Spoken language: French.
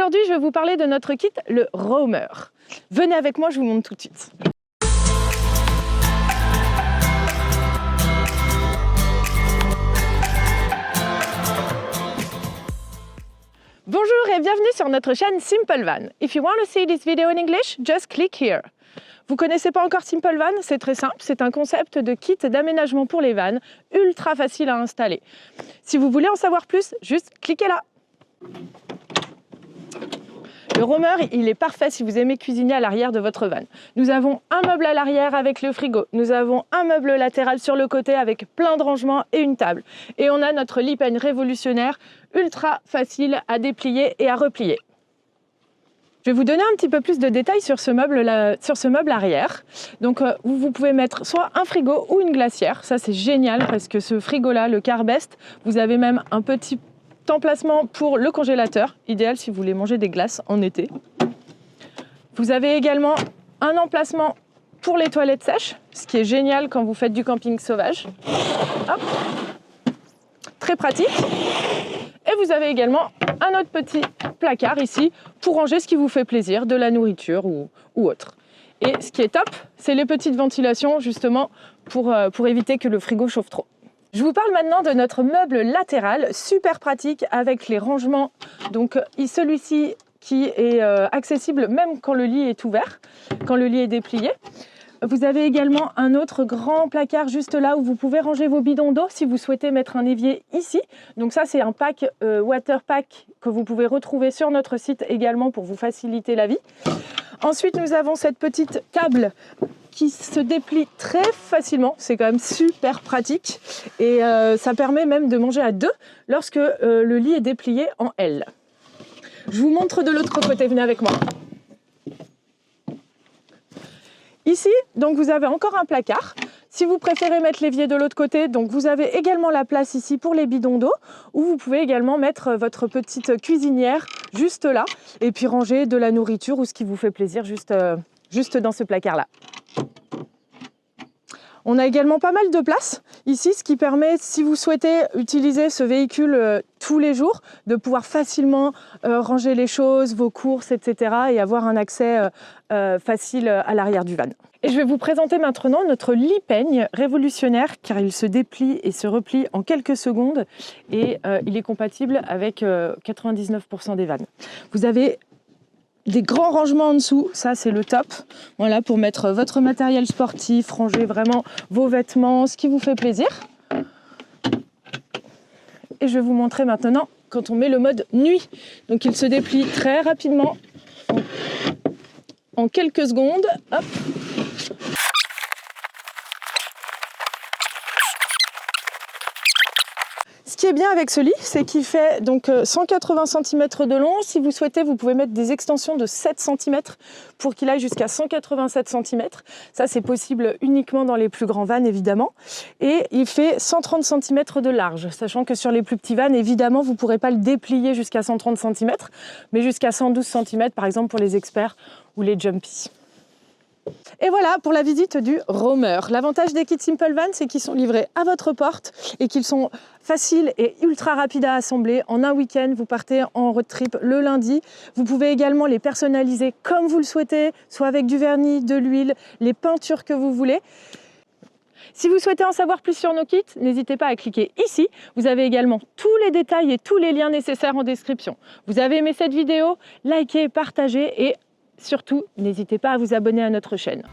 Aujourd'hui, je vais vous parler de notre kit, le Roamer. Venez avec moi, je vous montre tout de suite. Bonjour et bienvenue sur notre chaîne Simple Van. If you want to see this video in English, just click here. Vous connaissez pas encore Simple Van? C'est très simple, c'est un concept de kit d'aménagement pour les vannes, ultra facile à installer. Si vous voulez en savoir plus, juste cliquez là. Le Roamer, il est parfait si vous aimez cuisiner à l'arrière de votre van. Nous avons un meuble à l'arrière avec le frigo. Nous avons un meuble latéral sur le côté avec plein de rangements et une table. Et on a notre lit peigne révolutionnaire, ultra facile à déplier et à replier. Je vais vous donner un petit peu plus de détails sur ce meuble arrière. Donc vous pouvez mettre soit un frigo ou une glacière. Ça c'est génial parce que ce frigo-là, le Carbest, vous avez même un petit emplacement pour le congélateur, idéal si vous voulez manger des glaces en été. Vous avez également un emplacement pour les toilettes sèches, ce qui est génial quand vous faites du camping sauvage. Hop. Très pratique. Et vous avez également un autre petit placard ici pour ranger ce qui vous fait plaisir, de la nourriture ou autre. Et ce qui est top, c'est les petites ventilations justement pour éviter que le frigo chauffe trop. Je vous parle maintenant de notre meuble latéral, super pratique avec les rangements. Donc celui-ci qui est accessible même quand le lit est ouvert, quand le lit est déplié. Vous avez également un autre grand placard juste là où vous pouvez ranger vos bidons d'eau si vous souhaitez mettre un évier ici. Donc ça c'est un pack water pack que vous pouvez retrouver sur notre site également pour vous faciliter la vie. Ensuite nous avons cette petite table qui se déplie très facilement, c'est quand même super pratique et ça permet même de manger à deux lorsque le lit est déplié en L. Je vous montre de l'autre côté, venez avec moi. Ici, donc vous avez encore un placard. Si vous préférez mettre l'évier de l'autre côté, donc vous avez également la place ici pour les bidons d'eau, où vous pouvez également mettre votre petite cuisinière juste là, et puis ranger de la nourriture ou ce qui vous fait plaisir juste dans ce placard-là. On a également pas mal de place ici, ce qui permet, si vous souhaitez utiliser ce véhicule tous les jours, de pouvoir facilement ranger les choses, vos courses, etc. et avoir un accès facile à l'arrière du van. Et je vais vous présenter maintenant notre lit peigne révolutionnaire car il se déplie et se replie en quelques secondes et il est compatible avec 99% des vannes. Vous avez des grands rangements en dessous, ça c'est le top. Voilà, pour mettre votre matériel sportif, ranger vraiment vos vêtements, ce qui vous fait plaisir. Et je vais vous montrer maintenant quand on met le mode nuit. Donc il se déplie très rapidement en quelques secondes. Hop. Ce qui est bien avec ce lit, c'est qu'il fait donc 180 cm de long. Si vous souhaitez, vous pouvez mettre des extensions de 7 cm pour qu'il aille jusqu'à 187 cm. Ça, c'est possible uniquement dans les plus grands vannes, évidemment. Et il fait 130 cm de large, sachant que sur les plus petits vannes, évidemment, vous ne pourrez pas le déplier jusqu'à 130 cm, mais jusqu'à 112 cm, par exemple, pour les experts ou les jumpies. Et voilà pour la visite du Roamer. L'avantage des kits Simple Van, c'est qu'ils sont livrés à votre porte et qu'ils sont faciles et ultra rapides à assembler. En un week-end, vous partez en road trip le lundi. Vous pouvez également les personnaliser comme vous le souhaitez, soit avec du vernis, de l'huile, les peintures que vous voulez. Si vous souhaitez en savoir plus sur nos kits, n'hésitez pas à cliquer ici. Vous avez également tous les détails et tous les liens nécessaires en description. Vous avez aimé cette vidéo? Likez, partagez et surtout, n'hésitez pas à vous abonner à notre chaîne.